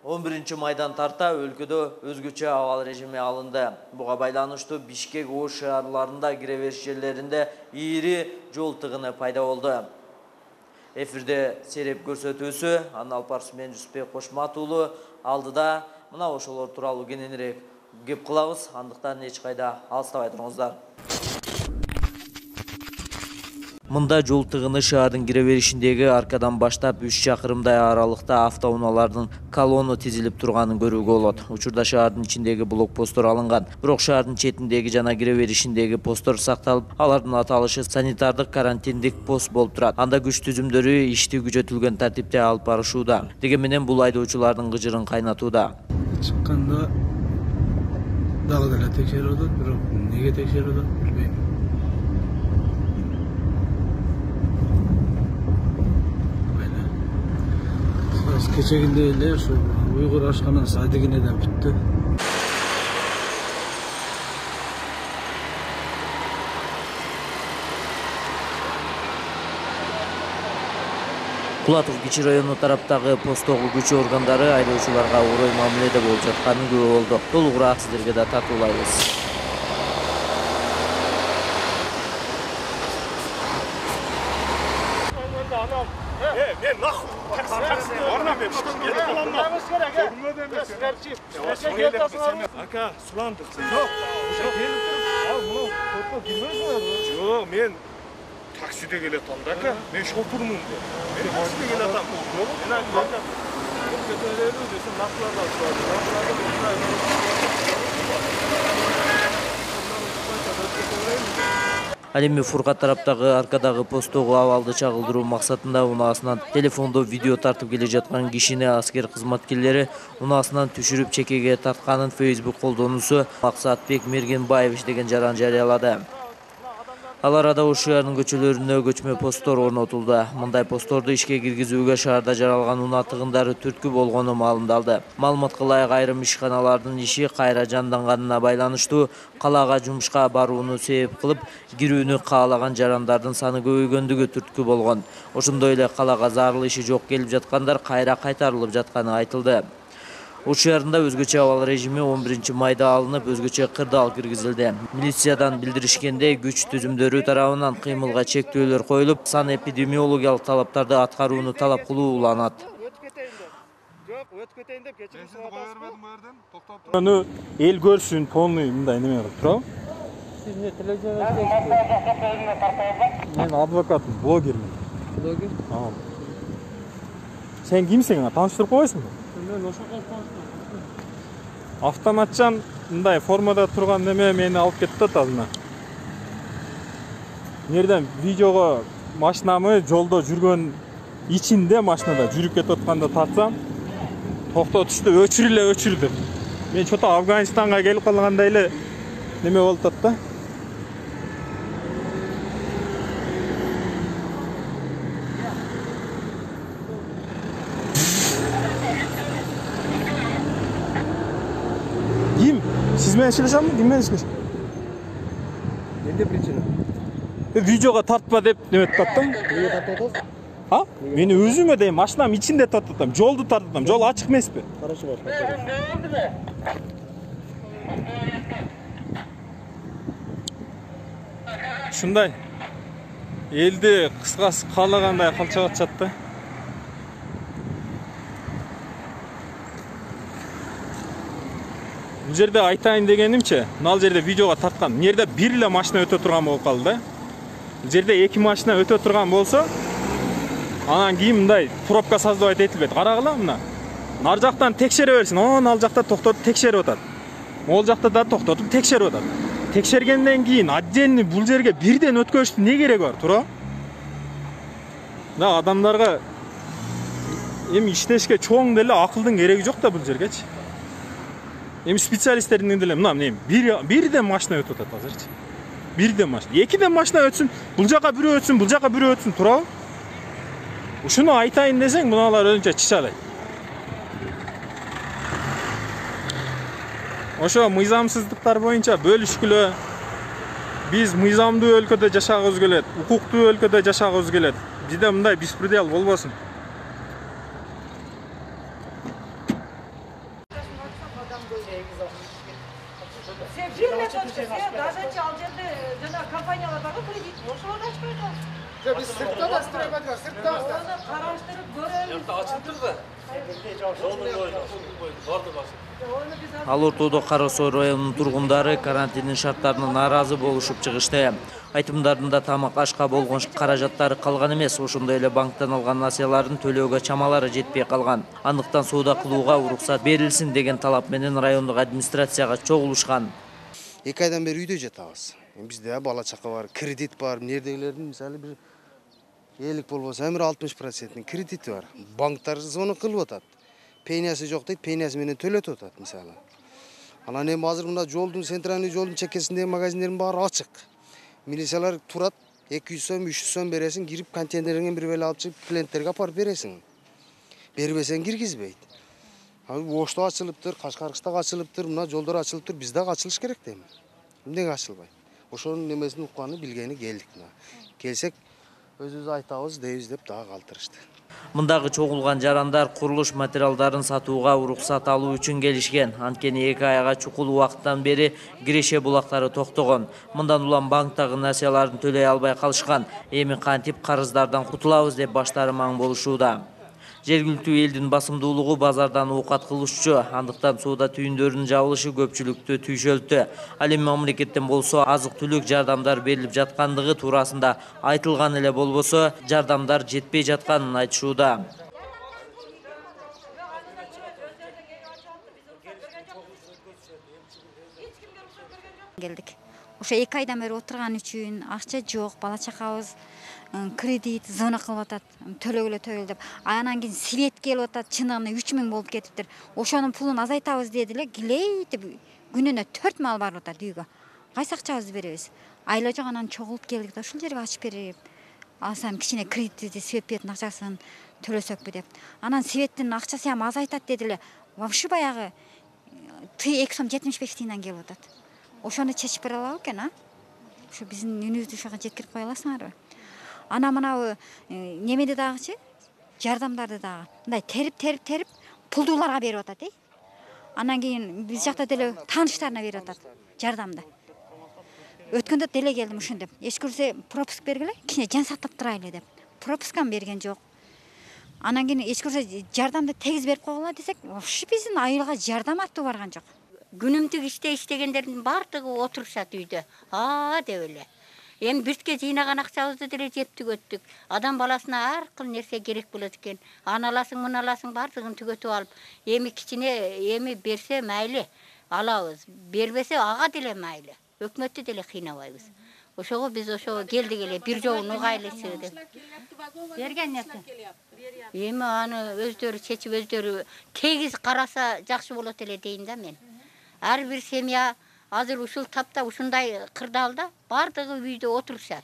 11-майдан тарта өлкөдө өзгөчө абал режими алынды. Буга байланыштуу Бишкек Ош шаарларында кире бериш жерлеринде ийри жол тыгыны пайда болду. Эфирде сереп көрсөтүүсү Анна Алпарс мен Жүсүпбек Кошмат уулу алдыда. Мына ошолор тууралуу кененирээк кеп кылабыз. Андыктан эч кайда алыстабай туруңуздар. Мында жол тыгыны шаардын кире беришиндеги аркадан баштап 3 чакырымдай аралыкта автоунаалардын колонна тизилип турганын көрүүгө болот. Учурда шаардын ичиндеги блокпосттор алынган. Бирок шаардын четиндеги жана кире беришиндеги посттор сакталып, алардын аталышы санитардык карантиндик пост болуп турат. Анда күч түзүмдөрү ишти күчөтүлгөн тартипте алып барышууда. Деген менен бул айдоочулардын кыжырын кайнатууда. Чыкканда дагы деле текшерип атат, бирок неге текшерип атат билбейм. Keçeginde эле şu Uygur aşkanası adigine de bitti. Кулатов кичи району тараптагы посттогу күч органдары айдоочуларга орой мамиледе болуп жатканын көрүп болдук. Толугураак сиздерге да тартуулайбыз. Men nahul taksi oradan ben gelip kalanlar. Aka sulandık. Yok. Yok men takside geletam da aka. Men şoförmün de. Men takside geletam. Men aka. Kötülerini desin naklardan Ал эми Фуркат тараптагы аркадагы посттогу абалды чагылдыруу максатында унаасынан телефондо видео тартып келе жаткан кишини аскер кызматкерлери унаасынан түшүрүп чекеге тартканын Facebook колдонуусу Максатбек Мергенбаевич деген жаран жарыялады. Ал арада Ош шаарынын көчөлөрүнө көчмө посттор орнотулду. Мындай постторду ишке киргизүүгө шаарда жаралган унаа тыгындары түрткү болгону маалымдалды. Маалыматка ылайык айрым ишканалардын иши кайра жанданганына байланыштуу калаага жумушка барууну себеп кылып, кирүүнү каалаган жарандардын саны көбөйгөндүгү түрткү болгон. Ошондой эле калаага зарыл иши жок келип жаткандар кайра кайтарылып жатканы айтылды. Ош шаарында өзгөчө абал режими 11-майда алынып, өзгөчө кырдаал киргизилди. Милициядан билдиришкенде күч түзүмдөрү тарабынан кыймылга чектөөлөр коюлуп, сан эпидемиологиялык талаптарды аткарууну талап кылуу уланат. Аны эл көрсүн, полный мындай неме кылып турабы? Siz ne televizyonda? Мен адвокатмын, блогермин. Блогер? Сен кимсиң? Тааныштырып койсуңбу? Ben Oşakal Автоматчан мындай формада турган неме мени алып кетти да тазына. Нерден видеого машинамы жолдо жүргөн ичинде машинада жүрүп кетип атканда тартсам, токтотушту өчүрдү. Мен чото Афганистанга келип калгандай эле неме болуп атат да. Siz менен сүйлөшөмбү? Ким менен сүйлөшөм? Эмне причина? Видеого тартпа деп неметип аттым. Неге тартып атасыз? А? Мени өзүмө дейм, машинам ичинде тартып атам. Жолду тартып атам. Жол ачык эмеспи? Карашы бар. Ушундай. Элди кыскасы каалагандай калчап атышат да. Бул жерде айтайын дегенимче, мына жерде видеого тарткан. Мына жерде бир эле машина өтө турган болуп калды да. Бул жерде 2 машина өтө турган болсо, анан кийин мындай пробка создавать этилбейт. Карагыла мына. Нар жактан текшере берсин. Ал жакта токтотуп текшерип атат. Могул жакта да токтотуп текшерип атат. Текшергенден кийин отдельный бул жерге бирден өткөзүштүн не кереги бар, туура? Да адамдарга эми иштешке чоң деле акылдын кереги жок да бул жергечи. Эми специалисттердин деле мына эмне бирден машина өтүп атат азырчы. Бирден машина. Экиден машина өтсүн, бул жака бирөө өтсүн, бул жака бирөө өтсүн, туурабы? Ушуну айтайын десең, мыналар өзүнчө чычалайт. Ошо мыйзамсыздыктар боюнча бөлүшкүлө. Биз мыйзамдуу өлкөдө жашагыбыз келет, укуктуу өлкөдө жашагыбыз келет. Бизде мындай беспредел болбосун. Biz sırtta da istirahat var, sırtta. Karıştırıp görelim. Ал ортодо Кара Соо районунун тургундары карантиндин шарттарына нааразы болушуп чыгышты. Айтымдарында тамак ашка болгон каражаттары калган эмес, ошондой эле банктан алган насыяларын төлөөгө чамалары жетпей калган. Андыктан соода кылууга уруксат берилсин деген талап менен райондук администрацияга чогулушкан. 2 айдан бери үйдө жатабыз. Бизде бала чака бар, кредит бар. Нердегилердин мисалы бир элик болбосо 60% кредити бар. Банктар зона кылып атат. Пениясы жок дейт, пениясы менен төлөтүп атат мисалы. Анан эми азыр мына жолдун центральный жолдун чекесиндеги магазиндердин баары ачык. Милициялар турат, 200 сом, 300 сом бересиң, кирип контейнерге бир веле алып чыгып клиенттерге апарып бересиң. Бербесең киргизбейт. Ошто ачылыптыр, Кашкарыштагы ачылыптыр, мына жолдор ачылыптыр, бизде ачылыш керек дейм. Эмнеге ачылбайт? Ошонун немесин укканы, билгени келдик мына. Келсек өзүбүз айтабыз дейбиз деп дагы калтырышты. Мындагы чогулган жарандар курулуш материалдарын сатууга уруксат алуу үчүн келишкен. Анткени 2 айга чукул убакыттан бери Киреше булактары токтогон. Мындан улам банктагы насыяларын төлөй албай калышкан. Эми кантип карыздардан кутулабыз деп баштары маң болушууда. Жергиликтүү элдин басымдуулугу базардан оокат кылышчу. Андыктан соода түйүндөрүнүн жабылышы көпчүлүктү түйшөлттү. Ал эми мамлекеттен болсо азык-түлүк жардамдар берилип жаткандыгы туурасында айтылган эле болбосо, жардамдар жетпей жатканын айтышууда. Geldik. Ошо 2 айдан бери отурган үчүн акча жок, бала чакабыз кредит, зона кылып атат, төлөгүлө деп. Анан кийин свет келип атат, чыныгында 3000 болуп кетиптир. Ошонун пулун азайтабыз деди эле, килейтип күнүнө 4 мал барып атат үйгө. Кайсы акчабызды беребиз? Айла жок, анан чогулуп келдик да ушул жерге ачып берип, алсам кичине кредитти, светтин акчасын төлөсөкпү деп. Анан светтин акчасы ham азайтат деди эле. Вообще баягы 2 сом 75 тиындан келип атат. Ошону чечип бере алабы экен, а? Ошо биздин үнүбүздү ошого жеткирип кое аласыңарбы? Ана мынабы немеди дагычы? Жардамдарды дагы. Мындай терип пулдууларга берип атат, Анан кийин биз жакта деле тааныштарына берип атат жардамды. Өткөндө деле келдим ошондеп. Эч көрсө пропуск бергиле, кичине жан сактап турайлы деп. Пропускам берген жок. Анан кийин эч көрсө жардамды тегиз берип койгула десек, вообще биздин айылга жардам аттуу барган жок. Günümdük iştegендердин бардыгы отурушат үйдө. Деп эле. Эми биртке жыйнаган акчабызды деле жеп түгөттүк. Адам баласына ар кыл нерсе керек болот экен. Аны аласың, муну аласың, бардыгын түгөтүп алып, эми кичине берсе майли алабыз. Бербесе ага деле майли. Өкмөттү деле кыйнабайбыз. Ошого биз келдик эле бир жолун угайлычы деп. Берген нерсе. Эми аны өздөрү чечип, өздөрү тегиз караса жакшы болот эле дейин да мен. Ар бир семья азыр ушул тапта ушундай кырдаалда бардыгы үйдө отурушат.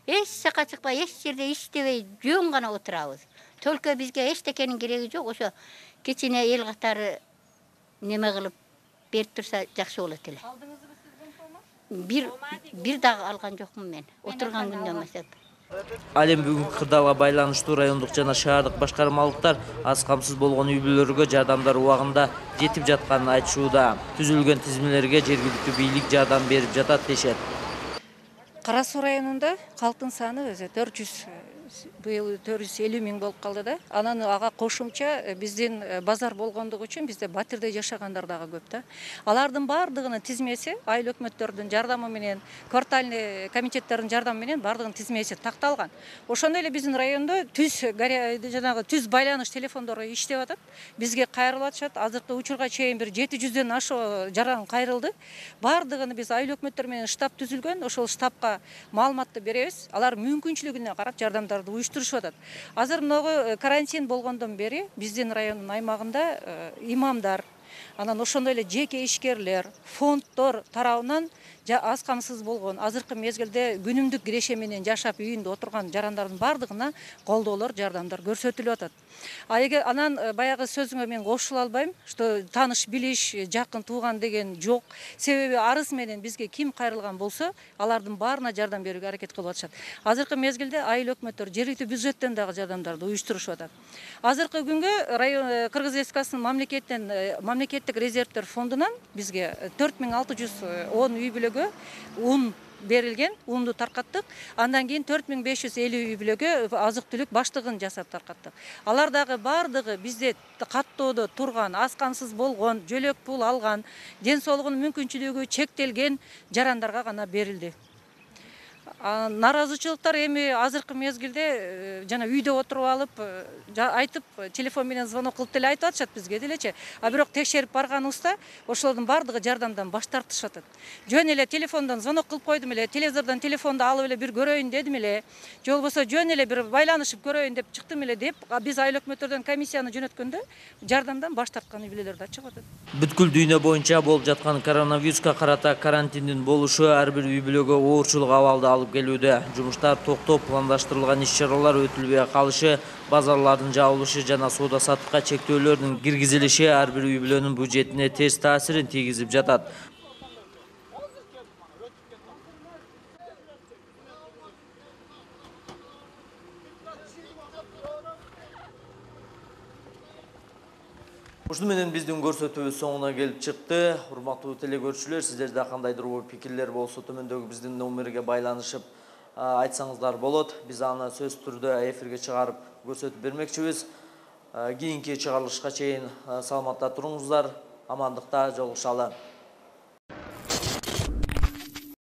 Эч жака чыкпай, эч жерде иштебей, жөн гана отурабыз. Только бизге эчтекенин кереги жок. Ошо кичине эл катары неме кылып берип турса жакшы болот эле. Алдыңызбы сиз бир дагы алган жокмун мен. Отурган күндөн баштап. Ал эми бүгүнкү кырдаалга байланыштуу райондук жана шаардык башкармалыктар аз камсыз болгон үй бүлөлөргө жардамдар убагында жетип жатканын айтышууда. Түзүлгөн тизмелерге жергиликтүү бийлик жардам берип жатат дешет. Кара Суу районунда калктын саны өзү 450 миң болуп калды да. Анан ага кошумча биздин базар болгондугу үчүн бизде батирде жашагандар дагы көп да. Алардын бардыгынын тизмеси айыл өкмөттөрдүн жардамы менен, квартальный комитеттердин жардамы менен бардыгынын тизмеси такталган. Ошондой эле биздин райондо түз байланыш телефондору иштеп атат. Бизге кайрылып атышат. Азыркы учурга чейин бир 700дөн ашык жаран кайрылды. Бардыгыны биз айыл өкмөттөр менен штаб түзүлгөн. Ошол штабка маалыматты беребиз. Алар мүмкүнчүлүгүнө карап жардамдарды уюштурушуп атат. Азыр мынагы карантин болгондон бери биздин райондун аймагында имамдар, анан ошондой эле жеке ишкерлер, фонддор тарабынан аз камсыз болгон азыркы мезгилде күнүмдүк киреше менен жашап үйүндө отурган жарандардын бардыгына колдоолор, жардамдар көрсөтүлүп атат. Анан баягы сөзүңө мен кошула албайм, что тааныш билиш, жакын тууган деген жок. Себеби арыз менен бизге ким кайрылган болсо, алардын баарына жардам берүүгө аракет кылып атышат. Азыркы мезгилде айыл өкмөттөр жергиликтүү бюджеттен дагы жардамдарды уюштурушуп атат. Азыркы күнгө район Кыргыз Республикасынын мамлекеттик резервдер фондунан бизге 4610 үй бүлөгө ун берилген, унду таркаттык. Андан кийин 4550 үй бүлөгө азык-түлүк баштыгын жасап таркаттык. Алар дагы бардыгы бизде каттоодо турган, аскансыз болгон, жөлөк пул алган, ден соолугунун мүмкүнчүлүгү чектелген жарандарга гана берилди. Наразычылыктар эми азыркы мезгилде жана үйдө отуруп алып айтып телефон менен звонок кылып деле айтып атышат бизге делечи. А бирок текшерип барганыбызда ошолордун бардыгы жардамдан баш тартышып атат. Жөн эле телефондон звонок кылып койдум эле, телевизордон телефонду алып эле бир көрөйүн дедим эле. Же болбосо жөн эле бир байланышып көрөйүн деп чыктым эле деп, биз айыл өкмөттөрдөн комиссияны жөнөткөндө жардамдан баш тарткан үй бүлөлөр да чыгып атат. Бүткүл дүйнө боюнча болуп жаткан коронавируска карата карантиндин болушу ар бир үй бүлөгө оорчулук абалды алып келүүдө. Жумуштар токтоп, пландаштырылган иш-чаралар өтүлбөй калышы, базарлардын жабылышы жана соода саттыкка чектөөлөрдүн киргизилиши ар бир үй бүлөнүн бюджетине терс таасирин тийгизип жатат. Ушуну менен биздин көрсөтүүбүз соңуна келип чыкты. Урматтуу телекөрүүчүлөр, сиздерде кандайдыр пикирлер болсо төмөндөгү биздин номерге байланышып айтсаңыздар болот. Биз аны сөзсүз түрдө эфирге чыгарып көрсөтүп бермекчибиз. Кийинки чыгарылышка чейин саламатта туруңуздар, амандыкта жолугушалы.